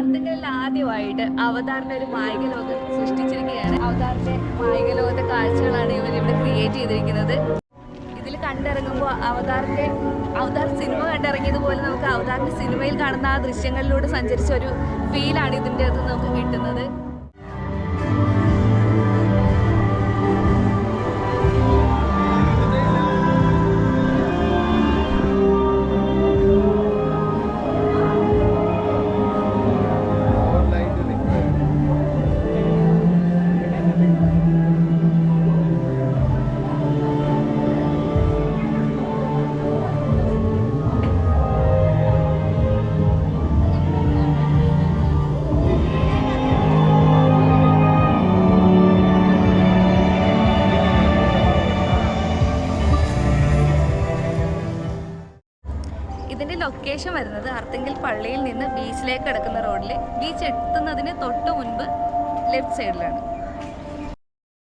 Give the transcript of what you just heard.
അർത്തുങ്കലിൽ ആദ്യമായിട്ട് അവതാറിന്റെ ഒരു മായിക ലോകം സൃഷ്ടിച്ചിരിക്കുകയാണ്. അവതാറിന്റെ മായിക ലോകത്തെ കാഴ്ചകളാണ് ഇവർ ഇവിടെ ക്രിയേറ്റ് ചെയ്തിരിക്കുന്നത്. ഇതിൽ കണ്ടിറങ്ങുമ്പോൾ അവതാർ സിനിമ കണ്ടിറങ്ങിയതുപോലെ നമുക്ക് അവതാറിന്റെ സിനിമയിൽ കാണുന്ന ആ ദൃശ്യങ്ങളിലൂടെ സഞ്ചരിച്ച ഒരു ഫീലാണ് ഇതിൻ്റെ അകത്ത് നമുക്ക് കിട്ടുന്നത്. ഇതിൻ്റെ ലൊക്കേഷൻ വരുന്നത് അർത്തുങ്കൽ പള്ളിയിൽ നിന്ന് ബീച്ചിലേക്ക് കിടക്കുന്ന റോഡിൽ, ബീച്ച് എത്തുന്നതിന് തൊട്ട് മുൻപ് ലെഫ്റ്റ് സൈഡിലാണ്.